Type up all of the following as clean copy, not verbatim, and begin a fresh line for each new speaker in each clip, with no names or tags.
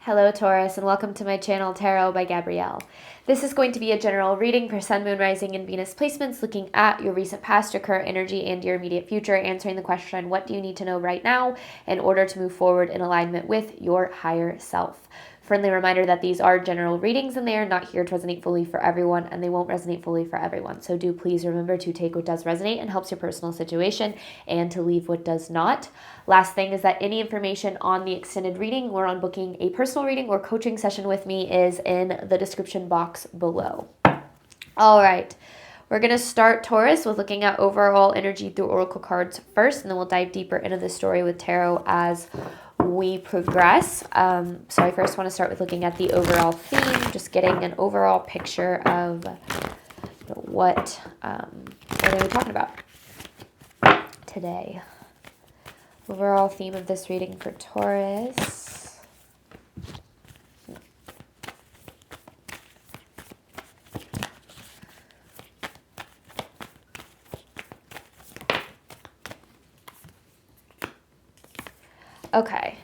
Hello Taurus, and welcome to my channel Tarot by Gabrielle. This is going to be a general reading for Sun, Moon, Rising, and Venus placements, looking at your recent past, your current energy, and your immediate future, answering the question, what do you need to know right now in order to move forward in alignment with your higher self? Friendly reminder that these are general readings and they are not here to resonate fully for everyone, and they won't resonate fully for everyone. So do please remember to take what does resonate and helps your personal situation and to leave what does not. Last thing is that any information on the extended reading or on booking a personal reading or coaching session with me is in the description box below. All right. We're going to start, Taurus, with looking at overall energy through oracle cards first, and then we'll dive deeper into the story with tarot as we progress. So I first want to start with looking at the overall theme, just getting an overall picture of what are we talking about today. Overall theme of this reading for Taurus. Okay.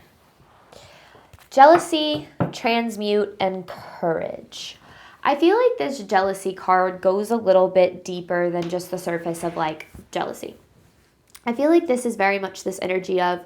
Jealousy, transmute, and courage. I feel like this jealousy card goes a little bit deeper than just the surface of like jealousy. I feel like this is very much this energy of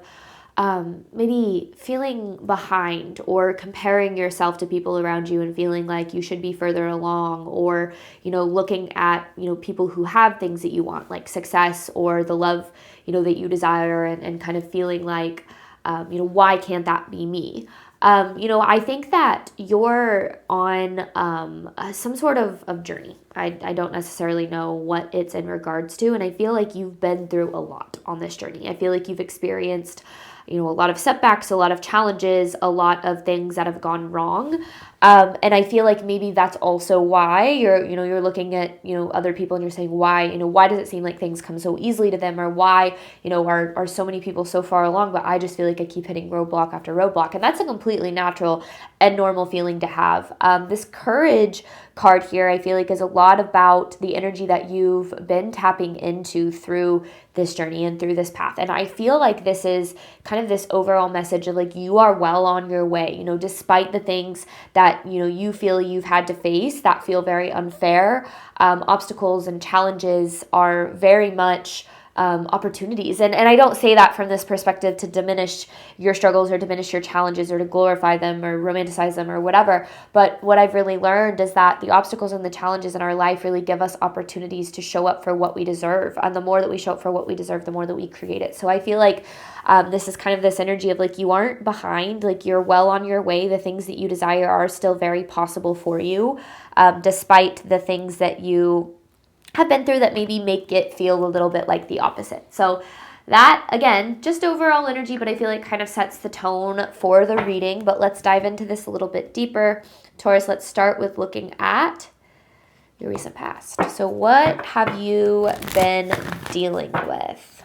maybe feeling behind or comparing yourself to people around you and feeling like you should be further along, or, looking at, people who have things that you want, like success or the love, that you desire, and kind of feeling like, why can't that be me? I think that you're on some sort of journey. I don't necessarily know what it's in regards to, and I feel like you've been through a lot on this journey. I feel like you've experienced, a lot of setbacks, a lot of challenges, a lot of things that have gone wrong. And I feel like maybe that's also why you're looking at, other people and you're saying, why does it seem like things come so easily to them? Or why, are so many people so far along, but I just feel like I keep hitting roadblock after roadblock. And that's a completely natural and normal feeling to have. This courage card here, I feel like, is a lot about the energy that you've been tapping into through this journey and through this path. And I feel like this is kind of this overall message of like, you are well on your way, despite the things that, you feel you've had to face that feel very unfair. Obstacles and challenges are very much opportunities. And I don't say that from this perspective to diminish your struggles or diminish your challenges or to glorify them or romanticize them or whatever. But what I've really learned is that the obstacles and the challenges in our life really give us opportunities to show up for what we deserve. And the more that we show up for what we deserve, the more that we create it. So I feel like this is kind of this energy of like, you aren't behind, like you're well on your way. The things that you desire are still very possible for you, despite the things that you have been through that maybe make it feel a little bit like the opposite. So that, again, just overall energy, but I feel like kind of sets the tone for the reading. But let's dive into this a little bit deeper. Taurus, let's start with looking at your recent past. So what have you been dealing with?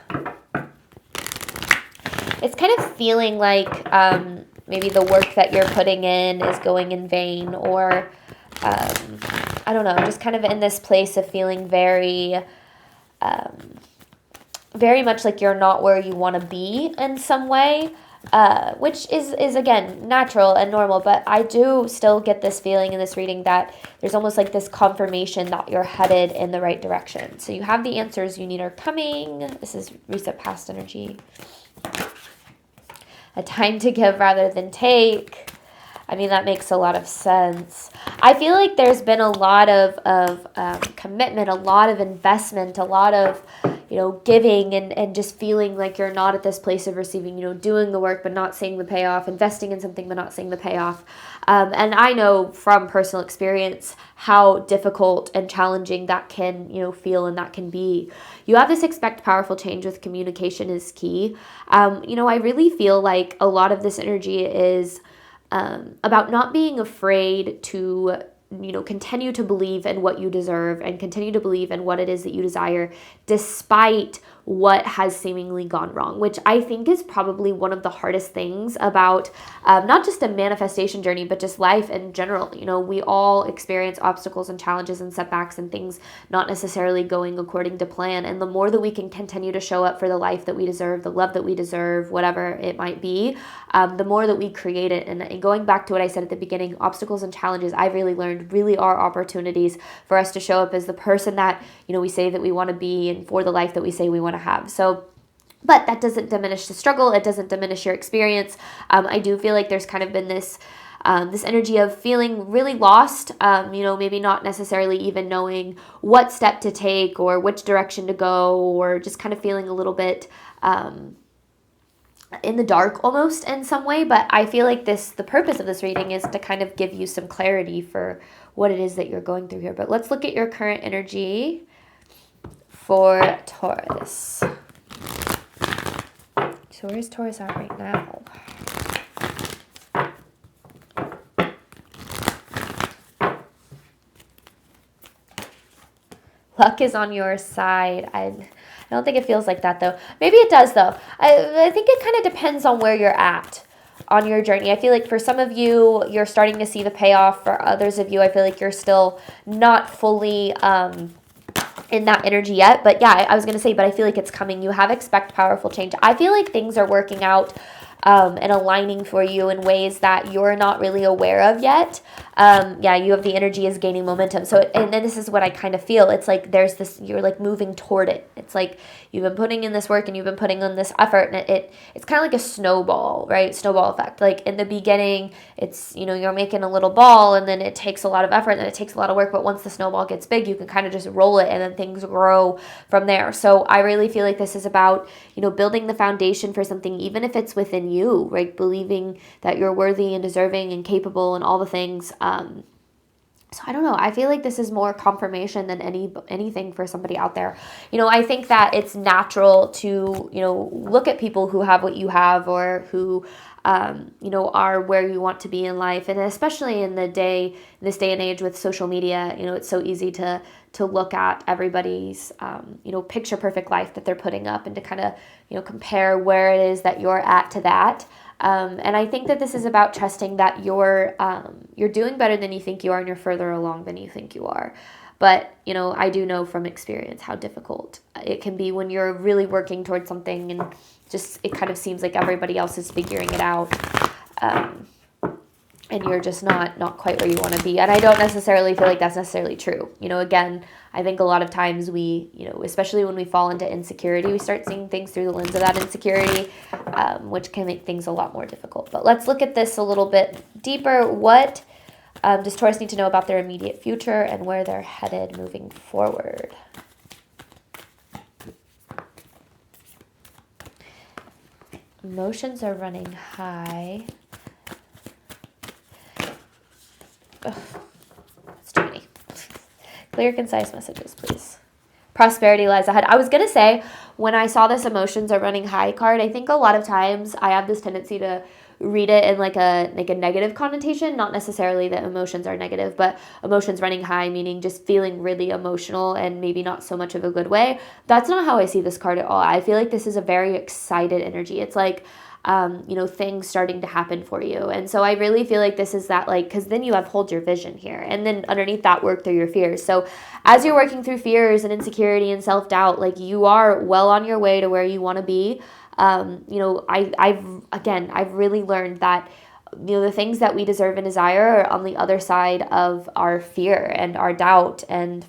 It's kind of feeling like maybe the work that you're putting in is going in vain, or I don't know, just kind of in this place of feeling very much like you're not where you want to be in some way, which is again, natural and normal. But I do still get this feeling in this reading that there's almost like this confirmation that you're headed in the right direction. So you have the answers you need are coming. This is recent past energy. A time to give rather than take. I mean, that makes a lot of sense. I feel like there's been a lot of commitment, a lot of investment, a lot of, giving and just feeling like you're not at this place of receiving, doing the work but not seeing the payoff, investing in something but not seeing the payoff. And I know from personal experience how difficult and challenging that can, feel and that can be. You have this expect powerful change with communication is key. I really feel like a lot of this energy is about not being afraid to, continue to believe in what you deserve and continue to believe in what it is that you desire, despite what has seemingly gone wrong, which I think is probably one of the hardest things about not just a manifestation journey, but just life in general. You know, we all experience obstacles and challenges and setbacks and things not necessarily going according to plan. And the more that we can continue to show up for the life that we deserve, the love that we deserve, whatever it might be, the more that we create it. And going back to what I said at the beginning, obstacles and challenges, I've really learned, really are opportunities for us to show up as the person that, you know, we say that we want to be and for the life that we say we want to have. So, but that doesn't diminish the struggle. It doesn't diminish your experience. I do feel like there's kind of been this energy of feeling really lost, you know, maybe not necessarily even knowing what step to take or which direction to go, or just kind of feeling a little bit in the dark almost in some way. But I feel like the purpose of this reading is to kind of give you some clarity for what it is that you're going through here. But let's look at your current energy for Taurus. So where's Taurus at right now? Luck is on your side. I don't think it feels like that, though. Maybe it does, though. I think it kind of depends on where you're at on your journey. I feel like for some of you, you're starting to see the payoff. For others of you, I feel like you're still not fully in that energy yet. But yeah, I was going to say, but I feel like it's coming. You have expect powerful change. I feel like things are working out and aligning for you in ways that you're not really aware of yet. Yeah, you have the energy is gaining momentum. So, and then this is what I kind of feel. It's like there's this, you're like moving toward it. It's like you've been putting in this work and you've been putting in this effort, and it's kind of like a snowball, right? Snowball effect. Like in the beginning, it's, you know, you're making a little ball and then it takes a lot of effort and then it takes a lot of work. But once the snowball gets big, you can kind of just roll it and then things grow from there. So I really feel like this is about, you know, building the foundation for something, even if it's within you, right? Believing that you're worthy and deserving and capable and all the things. So I don't know. I feel like this is more confirmation than anything for somebody out there. You know, I think that it's natural to, you know, look at people who have what you have, or who, you know, are where you want to be in life. And especially in this day and age with social media, you know, it's so easy to look at everybody's, you know, picture perfect life that they're putting up and to kind of, you know, compare where it is that you're at to that. And I think that this is about trusting that you're doing better than you think you are and you're further along than you think you are. But, you know, I do know from experience how difficult it can be when you're really working towards something and just it kind of seems like everybody else is figuring it out. And you're just not quite where you want to be. And I don't necessarily feel like that's necessarily true. You know, again, I think a lot of times we, you know, especially when we fall into insecurity, we start seeing things through the lens of that insecurity, which can make things a lot more difficult. But let's look at this a little bit deeper. What does Taurus need to know about their immediate future and where they're headed moving forward? Emotions are running high. Ugh, that's too many. Clear, concise messages, please. Prosperity lies ahead. I was going to say, when I saw this emotions are running high card, I think a lot of times I have this tendency to read it in like a negative connotation, not necessarily that emotions are negative, but emotions running high, meaning just feeling really emotional and maybe not so much of a good way. That's not how I see this card at all. I feel like this is a very excited energy. It's like, you know, things starting to happen for you. And so I really feel like this is that, like, because then you have hold your vision here. And then underneath that, work through your fears. So as you're working through fears and insecurity and self-doubt, like you are well on your way to where you want to be. You know, I've really learned that, you know, the things that we deserve and desire are on the other side of our fear and our doubt. And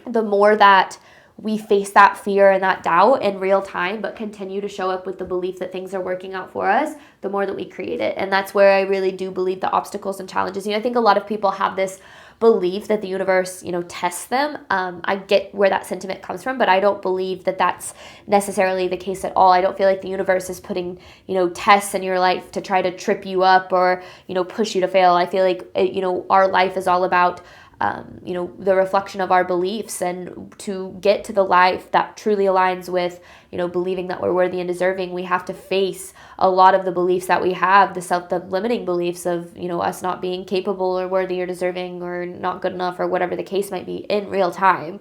the more that we face that fear and that doubt in real time, but continue to show up with the belief that things are working out for us, the more that we create it. And that's where I really do believe the obstacles and challenges. You know, I think a lot of people have this belief that the universe, you know, tests them. I get where that sentiment comes from, but I don't believe that that's necessarily the case at all. I don't feel like the universe is putting, you know, tests in your life to try to trip you up or, you know, push you to fail. I feel like, you know, our life is all about you know, the reflection of our beliefs, and to get to the life that truly aligns with, you know, believing that we're worthy and deserving, we have to face a lot of the beliefs that we have, the limiting beliefs of, you know, us not being capable or worthy or deserving or not good enough or whatever the case might be in real time.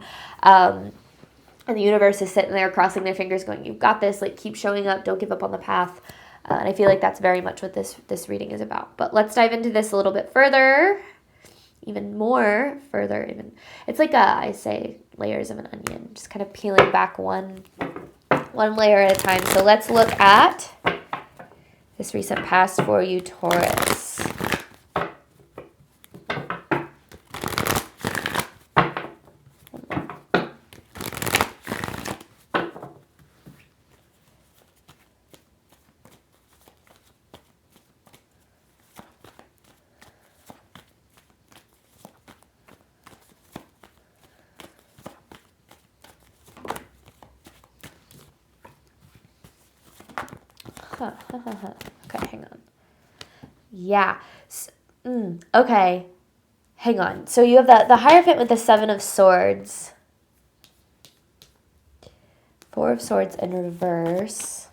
And the universe is sitting there crossing their fingers going, you've got this, like keep showing up, don't give up on the path. And I feel like that's very much what this reading is about. But let's dive into this a little bit further, even more further. Even it's like I say layers of an onion, just kind of peeling back one layer at a time. So let's look at this recent past for you, Taurus. Okay, hang on. Yeah. Okay. Hang on. So you have the Hierophant with the Seven of Swords. Four of Swords in reverse.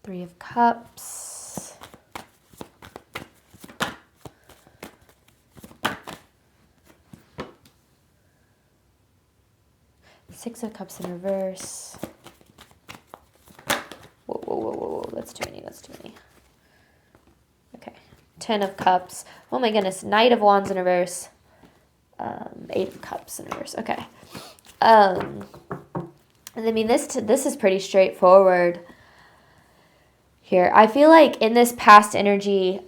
Three of Cups. Six of Cups in reverse. Whoa. That's too many. Okay. 10 of Cups. Oh my goodness. Knight of Wands in reverse. 8 of Cups in reverse. Okay. I mean, this is pretty straightforward here. I feel like in this past energy,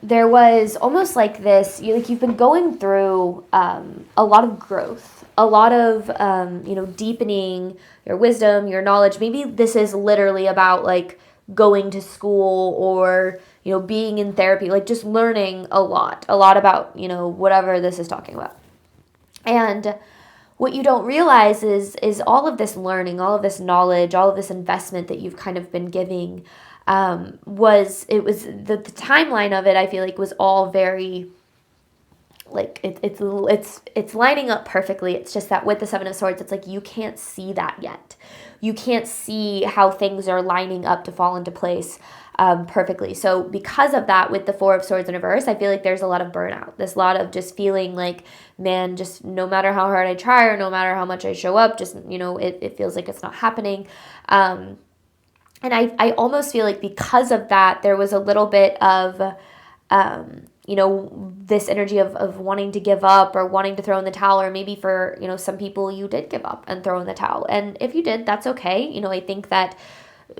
there was almost like this, you've been going through a lot of growth, a lot of, deepening your wisdom, your knowledge. Maybe this is literally about like going to school or, being in therapy, like just learning a lot about, whatever this is talking about. And what you don't realize is all of this learning, all of this knowledge, all of this investment that you've kind of been giving, the timeline of it, I feel like was all very, like it's lining up perfectly. It's just that with the Seven of Swords, it's like you can't see that yet. You can't see how things are lining up to fall into place perfectly. So because of that, with the Four of Swords in reverse, I feel like there's a lot of burnout. There's a lot of just feeling like, man, just no matter how hard I try or no matter how much I show up, just, it feels like it's not happening. And I almost feel like because of that, there was a little bit of, this energy of wanting to give up or wanting to throw in the towel, or maybe for, some people you did give up and throw in the towel. And if you did, that's okay. I think that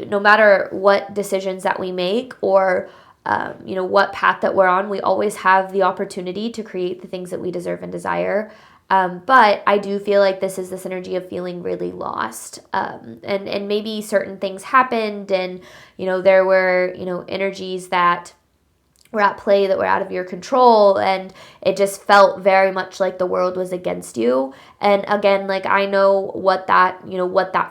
no matter what decisions that we make or, what path that we're on, we always have the opportunity to create the things that we deserve and desire. But I do feel like this is this energy of feeling really lost. And maybe certain things happened and, there were, energies that were at play that were out of your control, and it just felt very much like the world was against you. And again, like I know what that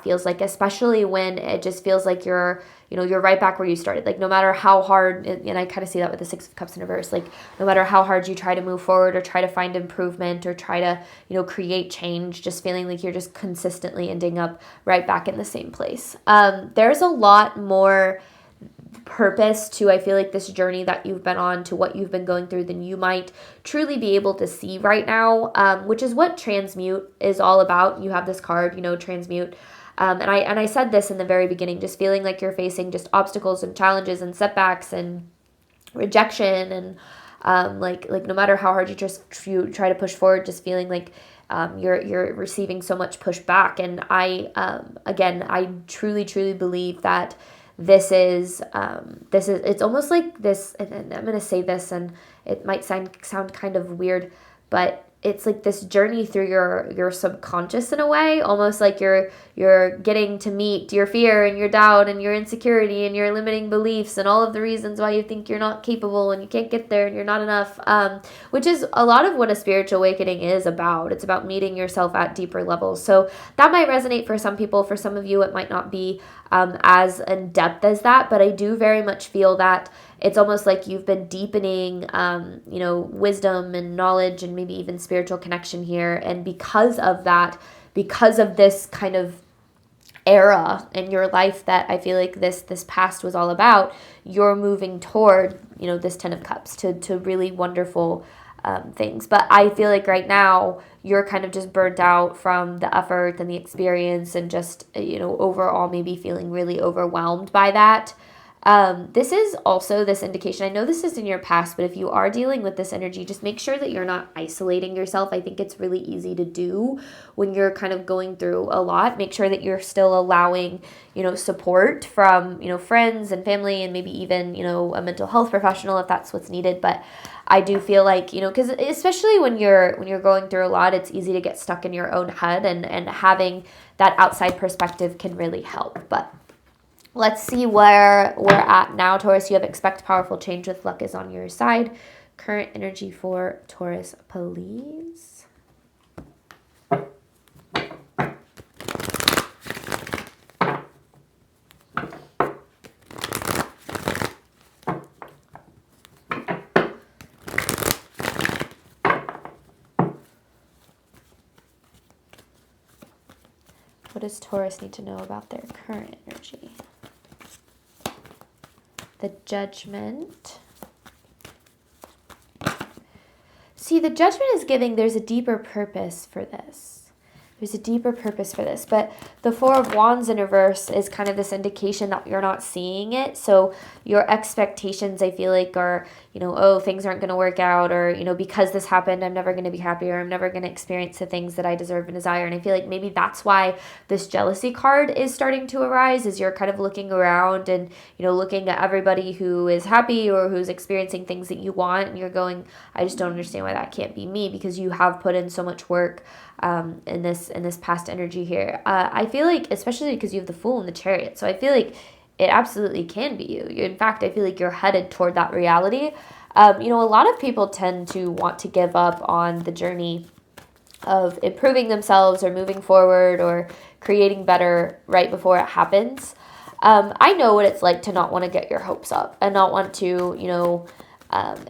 feels like, especially when it just feels like you're right back where you started. Like no matter how hard, and I kind of see that with the Six of Cups in reverse, like no matter how hard you try to move forward or try to find improvement or try to, create change, just feeling like you're just consistently ending up right back in the same place. There's a lot more purpose to, I feel like, this journey that you've been on, to what you've been going through, than you might truly be able to see right now, which is what transmute is all about. You have this card, transmute. And I said this in the very beginning, just feeling like you're facing just obstacles and challenges and setbacks and rejection and like no matter how hard you try to push forward, just feeling like you're receiving so much pushback. And I truly believe that this is it's almost like this, and I'm going to say this and it might sound kind of weird, but it's like this journey through your subconscious in a way, almost like you're getting to meet your fear and your doubt and your insecurity and your limiting beliefs and all of the reasons why you think you're not capable and you can't get there and you're not enough, which is a lot of what a spiritual awakening is about. It's about meeting yourself at deeper levels. So that might resonate for some people. For some of you, it might not be as in depth as that, but I do very much feel that it's almost like you've been deepening, wisdom and knowledge and maybe even spiritual connection here. And because of that, because of this kind of era in your life that I feel like this past was all about, you're moving toward, you know, this Ten of Cups to really wonderful things. But I feel like right now you're kind of just burnt out from the effort and the experience and just, you know, overall maybe feeling really overwhelmed by that. This is also this indication. I know this is in your past, but if you are dealing with this energy, just make sure that you're not isolating yourself. I think it's really easy to do when you're kind of going through a lot. Make sure that you're still allowing, you know, support from, you know, friends and family and maybe even, you know, a mental health professional if that's what's needed. But I do feel like, you know, because especially when you're going through a lot, it's easy to get stuck in your own head, and having that outside perspective can really help. But let's see where we're at now, Taurus. You have expect powerful change with luck is on your side. Current energy for Taurus, please. What does Taurus need to know about their current energy? The Judgment. See, the Judgment is giving there's a deeper purpose for this. There's a deeper purpose for this. But the Four of Wands in reverse is kind of this indication that you're not seeing it. So your expectations, I feel like, are, you know, oh, things aren't going to work out, or, you know, because this happened, I'm never going to be happy, or I'm never going to experience the things that I deserve and desire. And I feel like maybe that's why this jealousy card is starting to arise, is you're kind of looking around and, you know, looking at everybody who is happy or who's experiencing things that you want, and you're going, I just don't understand why that can't be me, because you have put in so much work in this past energy here. I feel like, especially because you have the Fool and the Chariot, so I feel like it absolutely can be you. In fact, I feel like you're headed toward that reality. You know, a lot of people tend to want to give up on the journey of improving themselves or moving forward or creating better right before it happens. I know what it's like to not want to get your hopes up and not want to, you know,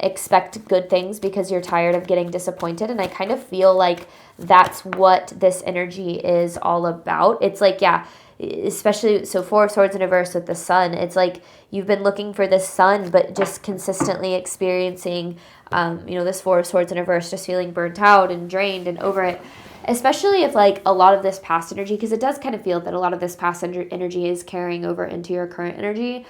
expect good things because you're tired of getting disappointed. And I kind of feel like that's what this energy is all about. It's like, yeah, especially, so Four of Swords in reverse with the Sun, it's like you've been looking for this sun, but just consistently experiencing, you know, this Four of Swords in reverse, just feeling burnt out and drained and over it. Especially if like a lot of this past energy, because it does kind of feel that a lot of this past energy is carrying over into your current energy,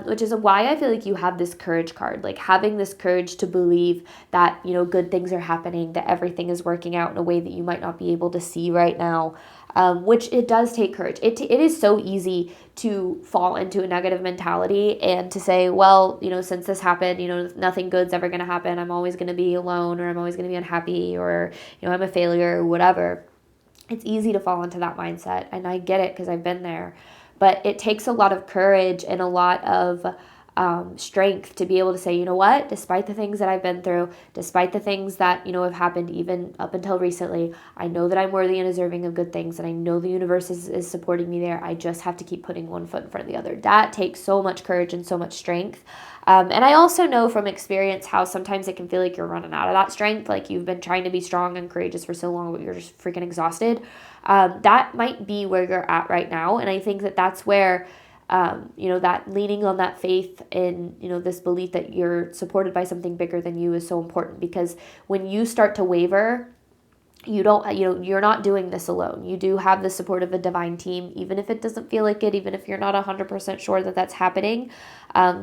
which is why I feel like you have this courage card, like having this courage to believe that, you know, good things are happening, that everything is working out in a way that you might not be able to see right now. Which it does take courage. It is so easy to fall into a negative mentality and to say, well, you know, since this happened, you know, nothing good's ever going to happen. I'm always going to be alone, or I'm always going to be unhappy, or, you know, I'm a failure or whatever. It's easy to fall into that mindset, and I get it because I've been there. But it takes a lot of courage and a lot of strength to be able to say, you know what, despite the things that I've been through, despite the things that, you know, have happened even up until recently, I know that I'm worthy and deserving of good things, and I know the universe is supporting me there. I just have to keep putting one foot in front of the other. That takes so much courage and so much strength. And I also know from experience how sometimes it can feel like you're running out of that strength, like you've been trying to be strong and courageous for so long, but you're just freaking exhausted. That might be where you're at right now. And I think that that's where, you know, that leaning on that faith in, you know, this belief that you're supported by something bigger than you is so important, because when you start to waver, you're not doing this alone. You do have the support of a divine team, even if it doesn't feel like it, even if you're not 100% sure that that's happening,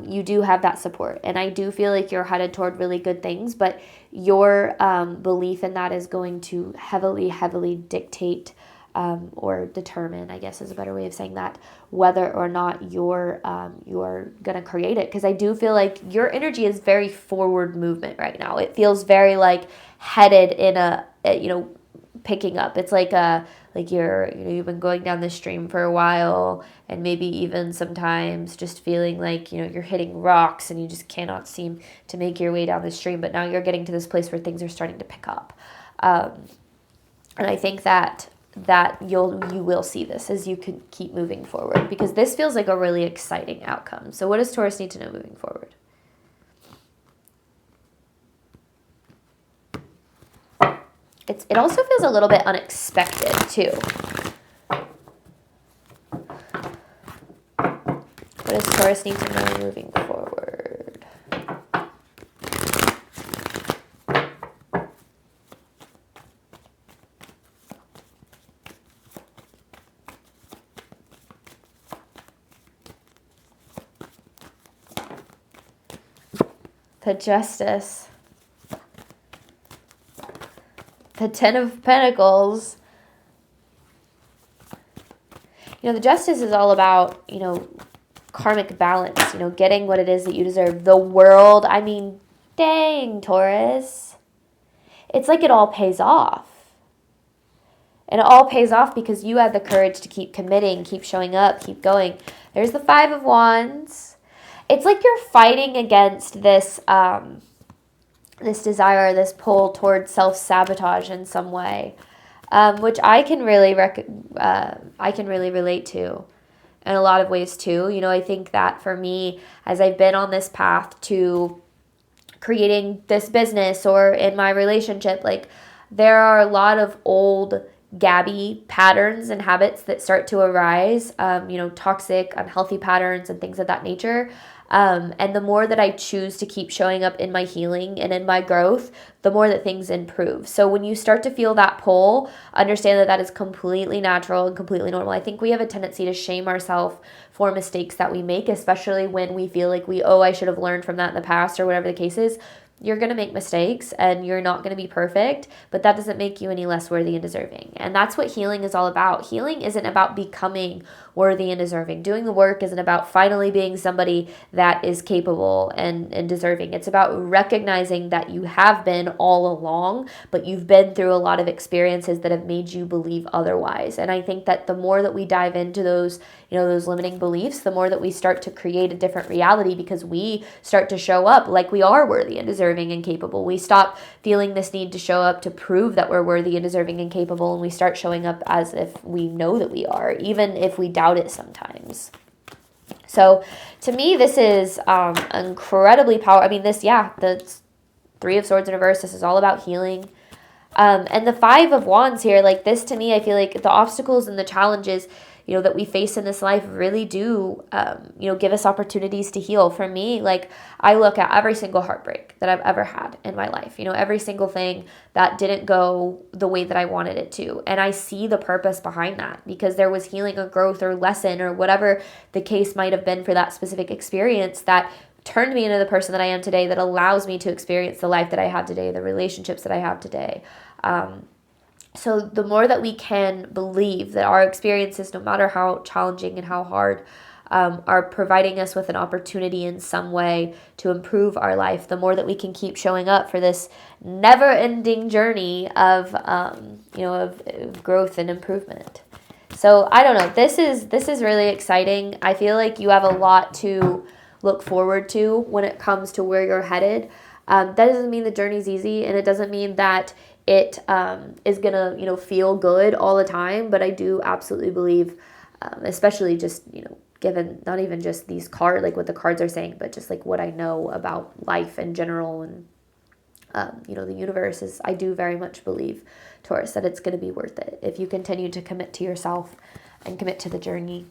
you do have that support. And I do feel like you're headed toward really good things, but your belief in that is going to heavily dictate or determine, I guess is a better way of saying that, whether or not you're going to create it. Because I do feel like your energy is very forward movement right now. It feels very like headed in a you know, picking up. It's like you've been going down the stream for a while, and maybe even sometimes just feeling like, you know, you're hitting rocks and you just cannot seem to make your way down the stream. But now you're getting to this place where things are starting to pick up. And I think that you will see this as you can keep moving forward, because this feels like a really exciting outcome. So what does Taurus need to know moving forward? It also feels a little bit unexpected too. What does Taurus need to know moving forward? The Justice. The Ten of Pentacles. The Justice is all about, karmic balance, getting what it is that you deserve. The world, I mean, dang, Taurus. It's like it all pays off. And it all pays off because you had the courage to keep committing, keep showing up, keep going. There's the Five of Wands. It's like you're fighting against this, this desire, this pull towards self-sabotage in some way, which I can really relate to in a lot of ways too. I think that for me, as I've been on this path to creating this business or in my relationship, like there are a lot of old Gabby patterns and habits that start to arise, toxic, unhealthy patterns and things of that nature. And the more that I choose to keep showing up in my healing and in my growth, the more that things improve. So when you start to feel that pull, understand that that is completely natural and completely normal. I think we have a tendency to shame ourselves for mistakes that we make, especially when we feel like I should have learned from that in the past or whatever the case is. You're going to make mistakes and you're not going to be perfect, but that doesn't make you any less worthy and deserving. And that's what healing is all about. Healing isn't about becoming worthy and deserving. Doing the work isn't about finally being somebody that is capable and deserving. It's about recognizing that you have been all along, but you've been through a lot of experiences that have made you believe otherwise. And I think that the more that we dive into those limiting beliefs, the more that we start to create a different reality because we start to show up like we are worthy and deserving and capable. We stop feeling this need to show up to prove that we're worthy and deserving and capable, and we start showing up as if we know that we are, even if we doubt it sometimes. So to me, this is incredibly powerful. I mean, the Three of Swords in reverse, this is all about healing. And the Five of Wands here, like this to me, I feel like the obstacles and the challenges that we face in this life really do, give us opportunities to heal. For me, like I look at every single heartbreak that I've ever had in my life, every single thing that didn't go the way that I wanted it to. And I see the purpose behind that because there was healing or growth or lesson or whatever the case might have been for that specific experience that turned me into the person that I am today, that allows me to experience the life that I have today, the relationships that I have today. So the more that we can believe that our experiences, no matter how challenging and how hard, are providing us with an opportunity in some way to improve our life, the more that we can keep showing up for this never-ending journey of growth and improvement. So I don't know. This is really exciting. I feel like you have a lot to look forward to when it comes to where you're headed. That doesn't mean the journey's easy, and it doesn't mean that it is gonna feel good all the time, but I do absolutely believe, especially just given not even just these cards, like what the cards are saying, but just like what I know about life in general and the universe, is I do very much believe, Taurus, that it's going to be worth it if you continue to commit to yourself and commit to the journey.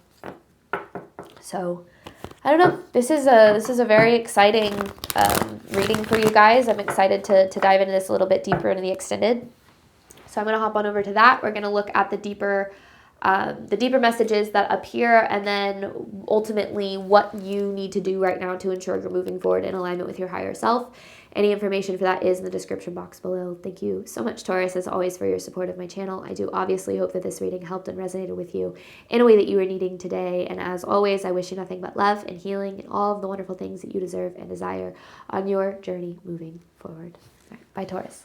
So I don't know. This is a very exciting reading for you guys. I'm excited to dive into this a little bit deeper into the extended. So I'm going to hop on over to that. We're going to look at the deeper messages that appear, and then ultimately what you need to do right now to ensure you're moving forward in alignment with your higher self. Any information for that is in the description box below. Thank you so much, Taurus, as always, for your support of my channel. I do obviously hope that this reading helped and resonated with you in a way that you were needing today. And as always, I wish you nothing but love and healing and all of the wonderful things that you deserve and desire on your journey moving forward. All right, bye, Taurus.